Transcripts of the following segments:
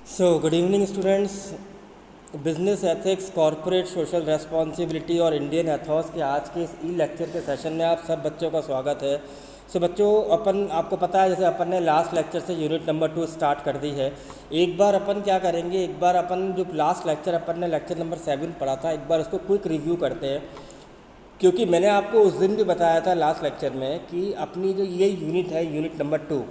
Good evening students. Business ethics, corporate social responsibility और Indian Ethos के आज के इस ई लेक्चर के सेशन में आप सब बच्चों का स्वागत है। बच्चों, आपको पता है जैसे अपन ने लास्ट लेक्चर से यूनिट नंबर 2 स्टार्ट कर दी है। एक बार अपन क्या करेंगे, एक बार अपन जो लास्ट लेक्चर अपन ने लेक्चर नंबर 7 पढ़ा था, एक बार उसको क्विक रिव्यू करते हैं। क्योंकि मैंने आपको उस दिन भी बताया था लास्ट लेक्चर में कि अपनी जो ये यूनिट है, यूनिट नंबर 2,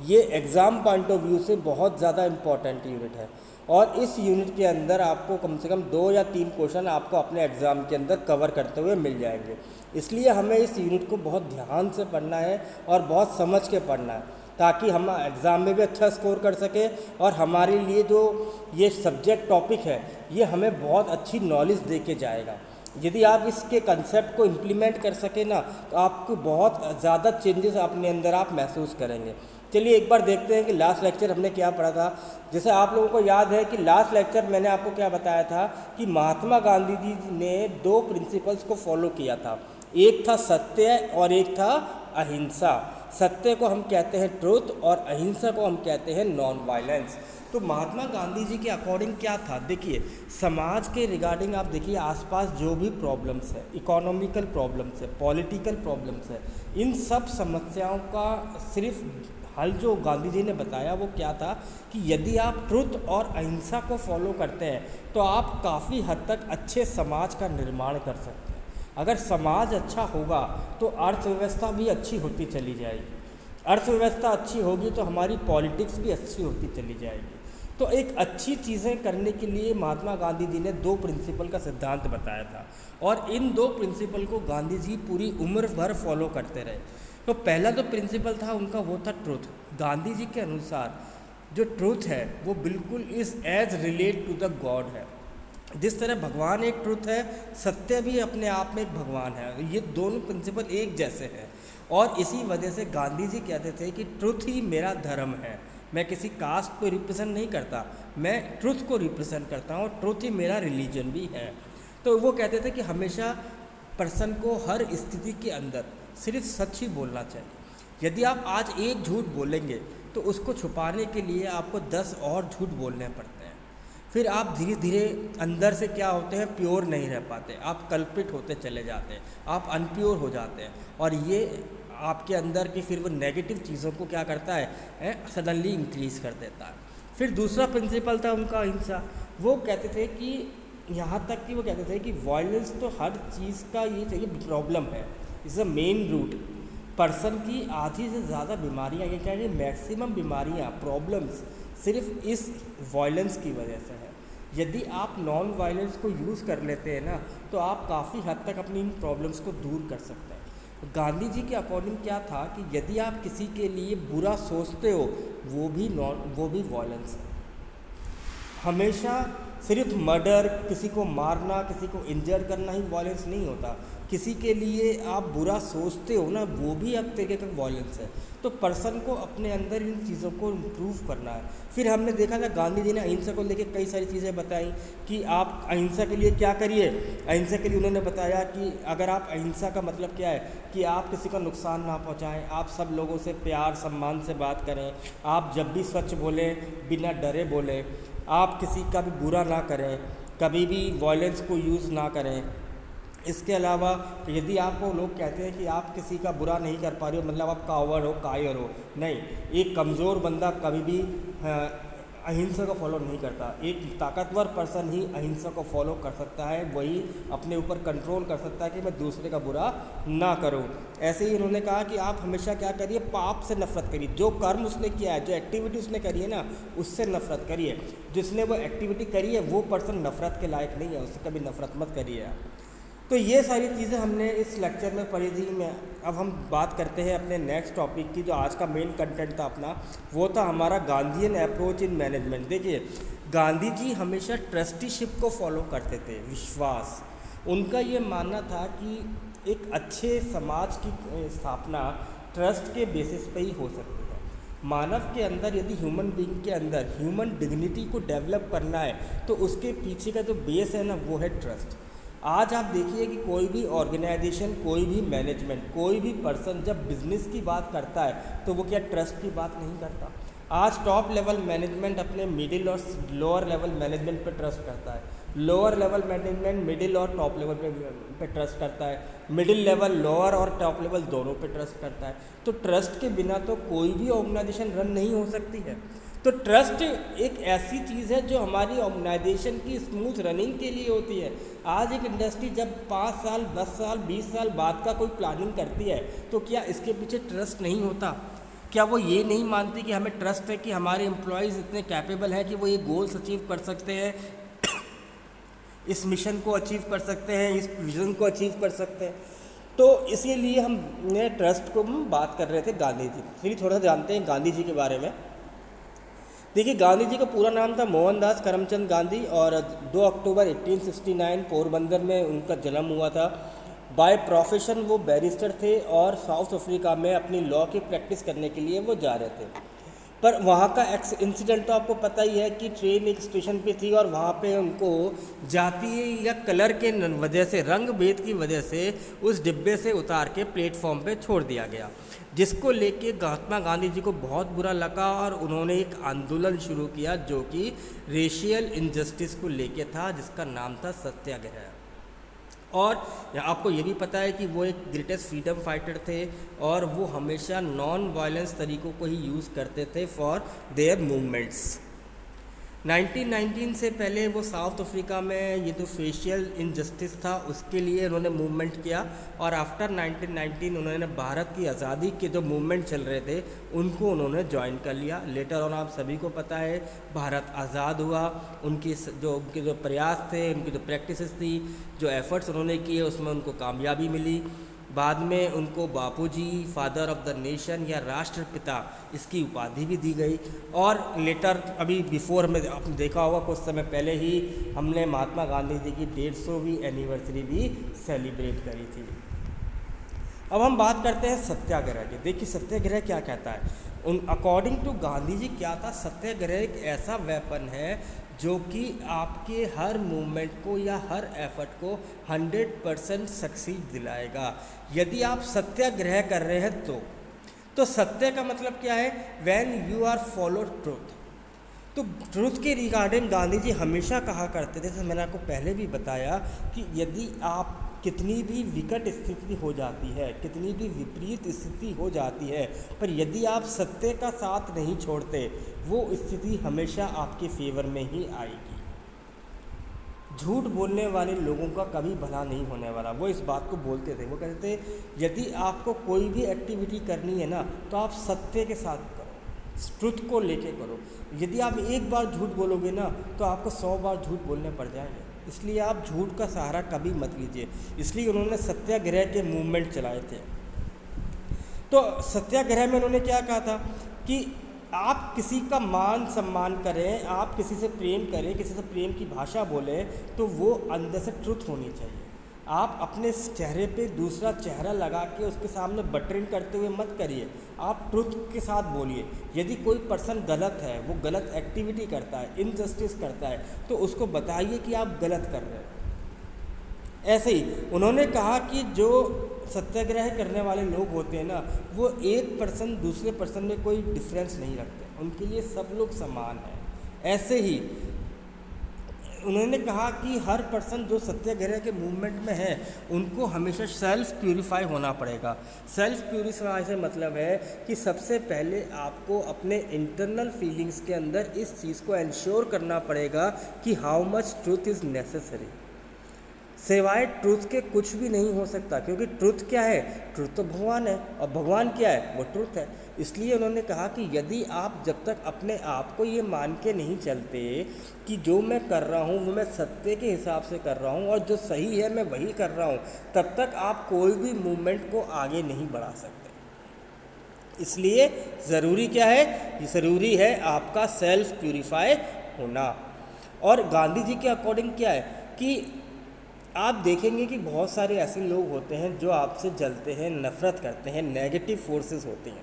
ये एग्ज़ाम पॉइंट ऑफ व्यू से बहुत ज़्यादा इम्पॉर्टेंट यूनिट है। और इस यूनिट के अंदर आपको कम से कम 2 या 3 क्वेश्चन आपको अपने एग्ज़ाम के अंदर कवर करते हुए मिल जाएंगे। इसलिए हमें इस यूनिट को बहुत ध्यान से पढ़ना है और बहुत समझ के पढ़ना है, ताकि हम एग्ज़ाम में भी अच्छा स्कोर कर सकें और हमारे लिए जो ये सब्जेक्ट टॉपिक है ये हमें बहुत अच्छी नॉलेज दे के जाएगा। यदि आप इसके कंसेप्ट को इम्प्लीमेंट कर सकें ना, तो आपको बहुत ज़्यादा चेंजेस अपने अंदर आप महसूस करेंगे। चलिए एक बार देखते हैं कि लास्ट लेक्चर हमने क्या पढ़ा था। जैसे आप लोगों को याद है कि लास्ट लेक्चर मैंने आपको क्या बताया था कि महात्मा गांधी जी ने 2 प्रिंसिपल्स को फॉलो किया था। एक था सत्य और एक था अहिंसा। सत्य को हम कहते हैं ट्रुथ और अहिंसा को हम कहते हैं नॉन वायलेंस। तो महात्मा गांधी जी के अकॉर्डिंग क्या था, देखिए समाज के रिगार्डिंग आप देखिए आसपास जो भी प्रॉब्लम्स है, इकोनॉमिकल प्रॉब्लम्स है, पॉलिटिकल प्रॉब्लम्स है, इन सब समस्याओं का सिर्फ हल जो गांधी जी ने बताया वो क्या था कि यदि आप ट्रुथ और अहिंसा को फॉलो करते हैं तो आप काफ़ी हद तक अच्छे समाज का निर्माण कर सकते हैं। अगर समाज अच्छा होगा तो अर्थव्यवस्था भी अच्छी होती चली जाएगी, अर्थव्यवस्था अच्छी होगी तो हमारी पॉलिटिक्स भी अच्छी होती चली जाएगी। तो एक अच्छी चीज़ें करने के लिए महात्मा गांधी जी ने 2 प्रिंसिपल का सिद्धांत बताया था और इन 2 प्रिंसिपल को गांधी जी पूरी उम्र भर फॉलो करते रहे। तो पहला जो प्रिंसिपल था उनका वो था ट्रुथ। गांधी जी के अनुसार जो ट्रुथ है वो बिल्कुल is as relate to the God है। जिस तरह भगवान एक ट्रुथ है, सत्य भी अपने आप में एक भगवान है। ये दोनों प्रिंसिपल एक जैसे हैं और इसी वजह से गांधी जी कहते थे कि ट्रुथ ही मेरा धर्म है। मैं किसी कास्ट को रिप्रेजेंट नहीं करता, मैं ट्रुथ को रिप्रेजेंट करता हूँ, ट्रुथ ही मेरा रिलीजन भी है। तो वो कहते थे कि हमेशा पर्सन को हर स्थिति के अंदर सिर्फ सच ही बोलना चाहिए। यदि आप आज एक झूठ बोलेंगे तो उसको छुपाने के लिए आपको 10 और झूठ बोलने पड़ते हैं। फिर आप धीरे धीरे अंदर से क्या होते हैं, प्योर नहीं रह पाते, आप कल्प्रिट होते चले जाते हैं, आप अनप्योर हो जाते हैं और ये आपके अंदर की फिर वो नेगेटिव चीज़ों को क्या करता है, सडनली इंक्रीज़ कर देता है। फिर दूसरा प्रिंसिपल था उनका अहिंसा। वो कहते थे कि यहाँ तक कि वो कहते थे कि वायलेंस तो हर चीज़ का ये चाहिए प्रॉब्लम है, is a main root. Person की आधी से ज़्यादा बीमारियाँ, ये कह रहे मैक्सिमम बीमारियाँ, प्रॉब्लम्स सिर्फ इस वायलेंस की वजह से है। यदि आप नॉन वायलेंस को यूज़ कर लेते हैं ना, तो आप काफ़ी हद तक अपनी इन प्रॉब्लम्स को दूर कर सकते हैं। गांधी जी के अकॉर्डिंग क्या था कि यदि आप किसी के लिए बुरा सोचते हो वो भी वायलेंस है। हमेशा सिर्फ मर्डर, किसी को मारना, किसी को इंजर करना ही वायलेंस नहीं होता। किसी के लिए आप बुरा सोचते हो ना, वो भी एक तरीके का वायलेंस है। तो पर्सन को अपने अंदर इन चीज़ों को इम्प्रूव करना है। फिर हमने देखा था गांधी जी ने अहिंसा को लेकर कई सारी चीज़ें बताई कि आप अहिंसा के लिए क्या करिए। अहिंसा के लिए उन्होंने बताया कि अगर आप अहिंसा का मतलब क्या है कि आप किसी को नुकसान ना पहुंचाएं, आप सब लोगों से प्यार सम्मान से बात करें, आप जब भी सच बोलें बिना डरे बोलें, आप किसी का भी बुरा ना करें, कभी भी वॉयलेंस को यूज़ ना करें। इसके अलावा यदि आपको लोग कहते हैं कि आप किसी का बुरा नहीं कर पा रहे हो, मतलब आप कावर हो, कायर हो, नहीं। एक कमज़ोर बंदा कभी भी अहिंसा को फॉलो नहीं करता। एक ताकतवर पर्सन ही अहिंसा को फॉलो कर सकता है, वही अपने ऊपर कंट्रोल कर सकता है कि मैं दूसरे का बुरा ना करूं। ऐसे ही उन्होंने कहा कि आप हमेशा क्या करिए, पाप से नफरत करिए। जो कर्म उसने किया है, जो एक्टिविटी उसने करी है ना, उससे नफरत करिए। जिसने वो एक्टिविटी करी है वो पर्सन नफरत के लायक नहीं है, उससे कभी नफरत मत करिए आप। तो ये सारी चीज़ें हमने इस लेक्चर में पढ़ी थी। अब हम बात करते हैं अपने नेक्स्ट टॉपिक की। जो आज का मेन कंटेंट था अपना, वो था हमारा गांधीयन अप्रोच इन मैनेजमेंट। देखिए गांधी जी हमेशा ट्रस्टीशिप को फॉलो करते थे, विश्वास। उनका ये मानना था कि एक अच्छे समाज की स्थापना ट्रस्ट के बेसिस पे ही हो सकती है। मानव के अंदर, यदि ह्यूमन बीइंग के अंदर ह्यूमन डिग्निटी को डेवलप करना है तो उसके पीछे का जो बेस है ना, वो है ट्रस्ट। आज आप देखिए कि कोई भी ऑर्गेनाइजेशन, कोई भी मैनेजमेंट, कोई भी पर्सन जब बिजनेस की बात करता है तो वो क्या ट्रस्ट की बात नहीं करता। आज टॉप लेवल मैनेजमेंट अपने मिडिल और लोअर लेवल मैनेजमेंट पे ट्रस्ट करता है, लोअर लेवल मैनेजमेंट मिडिल और टॉप लेवल पे ट्रस्ट करता है, मिडिल लेवल लोअर और टॉप लेवल दोनों पे ट्रस्ट करता है। तो ट्रस्ट के बिना तो कोई भी ऑर्गेनाइजेशन रन नहीं हो सकती है। तो ट्रस्ट एक ऐसी चीज़ है जो हमारी ऑर्गेनाइजेशन की स्मूथ रनिंग के लिए होती है। आज एक इंडस्ट्री जब 5 साल 10 साल 20 साल बाद का कोई प्लानिंग करती है तो क्या इसके पीछे ट्रस्ट नहीं होता? क्या वो ये नहीं मानती कि हमें ट्रस्ट है कि हमारे एम्प्लॉयज़ इतने कैपेबल हैं कि वो ये गोल्स अचीव कर सकते हैं, इस मिशन को अचीव कर सकते हैं, इस विज़न को अचीव कर सकते हैं। तो इसीलिए हमने ट्रस्ट को हम बात कर रहे थे गांधी जी। फिर थोड़ा सा जानते हैं गांधी जी के बारे में। देखिए, गांधी जी का पूरा नाम था मोहनदास करमचंद गांधी और 2 अक्टूबर 1869 पोरबंदर में उनका जन्म हुआ था। बाय प्रोफेशन वो बैरिस्टर थे और साउथ अफ्रीका में अपनी लॉ की प्रैक्टिस करने के लिए वो जा रहे थे। पर वहाँ का इंसिडेंट तो आपको पता ही है कि ट्रेन एक स्टेशन पे थी और वहाँ पे उनको जाति या कलर के वजह से, रंग भेद की वजह से उस डिब्बे से उतार के प्लेटफॉर्म पे छोड़ दिया गया, जिसको लेके महात्मा गांधी जी को बहुत बुरा लगा और उन्होंने एक आंदोलन शुरू किया जो कि रेशियल इनजस्टिस को लेके था, जिसका नाम था सत्याग्रह। और आपको ये भी पता है कि वो एक ग्रेटेस्ट फ्रीडम फाइटर थे और वो हमेशा नॉन वायलेंस तरीक़ों को ही यूज़ करते थे फॉर देयर मूवमेंट्स। 1919 से पहले वो साउथ अफ्रीका में ये जो फेशियल इनजस्टिस था उसके लिए उन्होंने मूवमेंट किया और आफ्टर 1919 उन्होंने भारत की आज़ादी के जो मूवमेंट चल रहे थे उनको उन्होंने ज्वाइन कर लिया। लेटर ऑन आप सभी को पता है भारत आज़ाद हुआ, उनके जो प्रयास थे, उनकी जो प्रैक्टिसेस थी, जो एफ़र्ट्स उन्होंने किए उसमें उनको कामयाबी मिली। बाद में उनको बापूजी, फादर ऑफ द नेशन या राष्ट्रपिता, इसकी उपाधि भी दी गई। और लेटर अभी बिफोर में आपने देखा होगा कुछ समय पहले ही हमने महात्मा गांधी जी की 150वीं एनिवर्सरी भी सेलिब्रेट करी थी। अब हम बात करते हैं सत्याग्रह की। देखिए, सत्याग्रह क्या कहता है। अकॉर्डिंग टू गांधी जी क्या था, सत्याग्रह एक ऐसा वेपन है जो कि आपके हर मूवमेंट को या हर एफर्ट को 100% सक्सीड दिलाएगा। यदि आप सत्याग्रह कर रहे हैं तो सत्य का मतलब क्या है, when you are follow truth. तो ट्रुथ के रिगार्डिंग गांधी जी हमेशा कहा करते थे, जैसे मैंने आपको पहले भी बताया कि यदि आप कितनी भी विकट स्थिति हो जाती है, कितनी भी विपरीत स्थिति हो जाती है, पर यदि आप सत्य का साथ नहीं छोड़ते वो स्थिति हमेशा आपके फेवर में ही आएगी। झूठ बोलने वाले लोगों का कभी भला नहीं होने वाला। वो इस बात को बोलते थे, वो कहते थे यदि आपको कोई भी एक्टिविटी करनी है ना तो आप सत्य के साथ करो, ट्रुथ को लेके करो। यदि आप एक बार झूठ बोलोगे ना तो आपको 100 बार झूठ बोलने पड़ जाएंगे। इसलिए आप झूठ का सहारा कभी मत लीजिए। इसलिए उन्होंने सत्याग्रह के मूवमेंट चलाए थे। तो सत्याग्रह में उन्होंने क्या कहा था कि आप किसी का मान सम्मान करें, आप किसी से प्रेम करें, किसी से प्रेम की भाषा बोलें तो वो अंदर से ट्रुथ होनी चाहिए। आप अपने चेहरे पे दूसरा चेहरा लगा के उसके सामने बटरिंग करते हुए मत करिए, आप ट्रुथ के साथ बोलिए। यदि कोई पर्सन गलत है, वो गलत एक्टिविटी करता है, इनजस्टिस करता है, तो उसको बताइए कि आप गलत कर रहे हैं। ऐसे ही उन्होंने कहा कि जो सत्याग्रह करने वाले लोग होते हैं ना, वो एक पर्सन दूसरे पर्सन में कोई डिफरेंस नहीं रखते, उनके लिए सब लोग समान हैं। ऐसे ही उन्होंने कहा कि हर पर्सन जो सत्याग्रह के मूवमेंट में है उनको हमेशा सेल्फ प्यूरिफाई होना पड़ेगा। सेल्फ प्यूरिफाई से मतलब है कि सबसे पहले आपको अपने इंटरनल फीलिंग्स के अंदर इस चीज़ को इंश्योर करना पड़ेगा कि how much truth is necessary. सिवाय ट्रुथ के कुछ भी नहीं हो सकता, क्योंकि ट्रुथ क्या है, ट्रुथ तो भगवान है और भगवान क्या है, वो ट्रुथ है। इसलिए उन्होंने कहा कि यदि आप जब तक अपने आप को ये मान के नहीं चलते कि जो मैं कर रहा हूँ वो मैं सत्य के हिसाब से कर रहा हूँ और जो सही है मैं वही कर रहा हूँ, तब तक आप कोई भी मूवमेंट को आगे नहीं बढ़ा सकते। इसलिए ज़रूरी क्या है, ज़रूरी है आपका सेल्फ प्यूरिफाई होना। और गांधी जी के अकॉर्डिंग क्या है कि आप देखेंगे कि बहुत सारे ऐसे लोग होते हैं जो आपसे जलते हैं, नफ़रत करते हैं, नेगेटिव फोर्सेस होते हैं।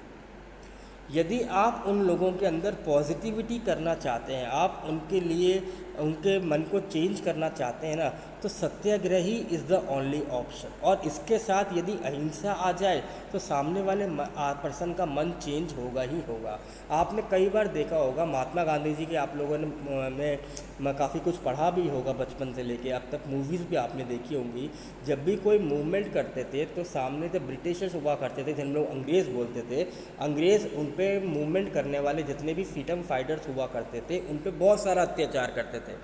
यदि आप उन लोगों के अंदर पॉजिटिविटी करना चाहते हैं, आप उनके लिए उनके मन को चेंज करना चाहते हैं ना, तो सत्याग्रह ही इज़ द ओनली ऑप्शन। और इसके साथ यदि अहिंसा आ जाए तो सामने वाले पर्सन का मन चेंज होगा ही होगा। आपने कई बार देखा होगा महात्मा गांधी जी के, आप लोगों ने मैं काफ़ी कुछ पढ़ा भी होगा बचपन से लेके अब तक, मूवीज़ भी आपने देखी होंगी। जब भी कोई मूवमेंट करते थे तो सामने जब ब्रिटिशर्स हुआ करते थे, जिन लोग अंग्रेज़ बोलते थे, अंग्रेज़ उन पर मूवमेंट करने वाले जितने भी फ्रीडम फाइटर्स हुआ करते थे उन पर बहुत सारा अत्याचार करते थे।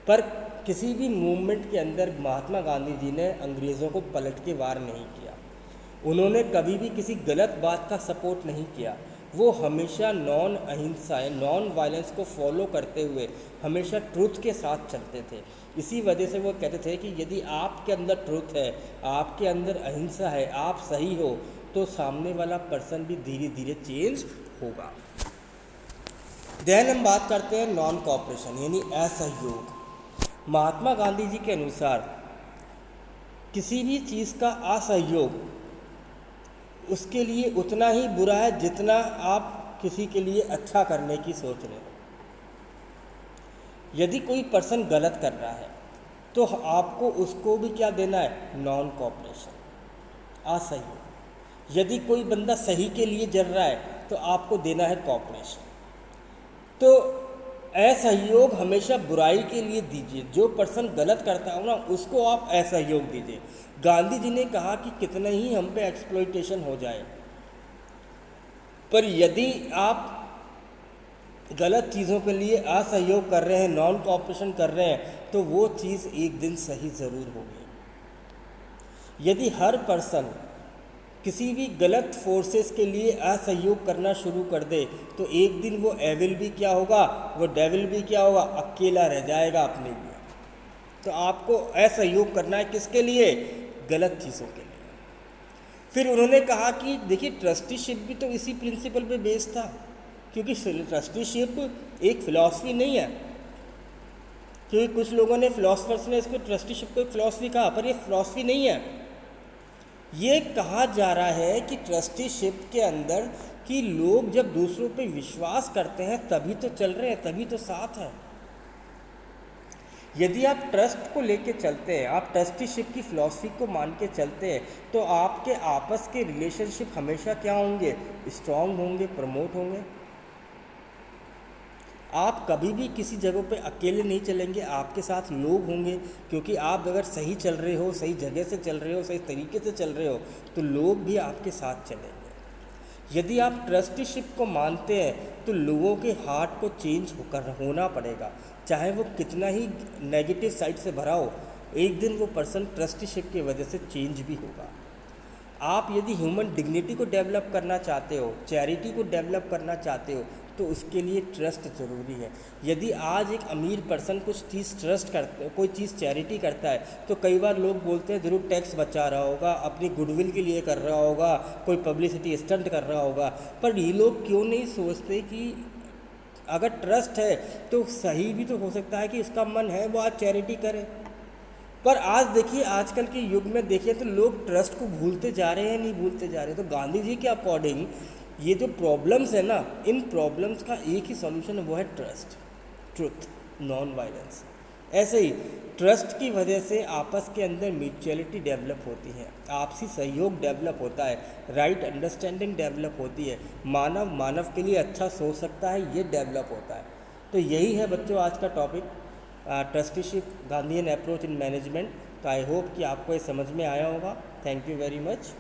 पर किसी भी मूवमेंट के अंदर महात्मा गांधी जी ने अंग्रेज़ों को पलट के वार नहीं किया। उन्होंने कभी भी किसी गलत बात का सपोर्ट नहीं किया। वो हमेशा नॉन अहिंसा नॉन वायलेंस को फॉलो करते हुए हमेशा ट्रुथ के साथ चलते थे। इसी वजह से वो कहते थे कि यदि आपके अंदर ट्रुथ है, आपके अंदर अहिंसा है, आप सही हो, तो सामने वाला पर्सन भी धीरे धीरे चेंज होगा। देन हम बात करते हैं नॉन कॉपरेशन यानी असहयोग। महात्मा गांधी जी के अनुसार किसी भी चीज़ का असहयोग उसके लिए उतना ही बुरा है जितना आप किसी के लिए अच्छा करने की सोच रहे हो। यदि कोई पर्सन गलत कर रहा है तो आपको उसको भी क्या देना है, नॉन कॉपरेशन, असहयोग। यदि कोई बंदा सही के लिए जल रहा है तो आपको देना है कॉपरेशन। तो असहयोग हमेशा बुराई के लिए दीजिए। जो पर्सन गलत करता हो ना उसको आप असहयोग दीजिए। गांधी जी ने कहा कि कितना ही हम पे एक्सप्लॉइटेशन हो जाए, पर यदि आप गलत चीज़ों के लिए असहयोग कर रहे हैं, नॉन कॉपरेशन कर रहे हैं, तो वो चीज़ एक दिन सही ज़रूर होगी। यदि हर पर्सन किसी भी गलत फोर्सेस के लिए असहयोग करना शुरू कर दे तो एक दिन वो एविल भी क्या होगा, वो डेविल भी क्या होगा, अकेला रह जाएगा अपने लिए। तो आपको असहयोग करना है किसके लिए, गलत चीज़ों के लिए। फिर उन्होंने कहा कि देखिए ट्रस्टीशिप भी तो इसी प्रिंसिपल पे बेस्ड था, क्योंकि ट्रस्टीशिप एक फ़िलॉसफी नहीं है। क्योंकि कुछ लोगों ने, फिलोसफर्स ने इसको ट्रस्टीशिप को एक फ़िलॉसफी कहा, पर ये फ़िलॉसफी नहीं है। ये कहा जा रहा है कि ट्रस्टीशिप के अंदर कि लोग जब दूसरों पे विश्वास करते हैं तभी तो चल रहे हैं, तभी तो साथ हैं। यदि आप ट्रस्ट को लेके चलते हैं, आप ट्रस्टीशिप की फ़िलॉसफी को मान के चलते हैं, तो आपके आपस के रिलेशनशिप हमेशा क्या होंगे, स्ट्रॉन्ग होंगे, प्रमोट होंगे। आप कभी भी किसी जगह पे अकेले नहीं चलेंगे, आपके साथ लोग होंगे। क्योंकि आप अगर सही चल रहे हो, सही जगह से चल रहे हो, सही तरीके से चल रहे हो, तो लोग भी आपके साथ चलेंगे। यदि आप ट्रस्टीशिप को मानते हैं तो लोगों के हार्ट को चेंज होना पड़ेगा, चाहे वो कितना ही नेगेटिव साइड से भरा हो। एक दिन वो पर्सन ट्रस्टीशिप की वजह से चेंज भी होगा। आप यदि ह्यूमन डिग्निटी को डेवलप करना चाहते हो, चैरिटी को डेवलप करना चाहते हो, तो उसके लिए ट्रस्ट ज़रूरी है। यदि आज एक अमीर पर्सन कुछ चीज़ ट्रस्ट करते, कोई चीज़ चैरिटी करता है, तो कई बार लोग बोलते हैं ज़रूर टैक्स बचा रहा होगा, अपनी गुडविल के लिए कर रहा होगा, कोई पब्लिसिटी स्टंट कर रहा होगा। पर ये लोग क्यों नहीं सोचते कि अगर ट्रस्ट है तो सही भी तो हो सकता है कि उसका मन है वो आज चैरिटी करे। पर आज देखिए, आजकल के युग में देखिए तो लोग ट्रस्ट को भूलते जा रहे हैं, नहीं भूलते जा रहे हैं। तो गांधी जी के अकॉर्डिंग ये जो प्रॉब्लम्स है ना, इन प्रॉब्लम्स का एक ही सॉल्यूशन है, वो है ट्रस्ट, ट्रुथ, नॉन वायलेंस। ऐसे ही ट्रस्ट की वजह से आपस के अंदर म्यूचुअलिटी डेवलप होती है, आपसी सहयोग डेवलप होता है, राइट अंडरस्टैंडिंग डेवलप होती है, मानव मानव के लिए अच्छा सोच सकता है, ये डेवलप होता है। तो यही है बच्चों आज का topic, trusteeship, Gandhian approach in management. तो आई होप कि आपको ये समझ में आया होगा। Thank you very much.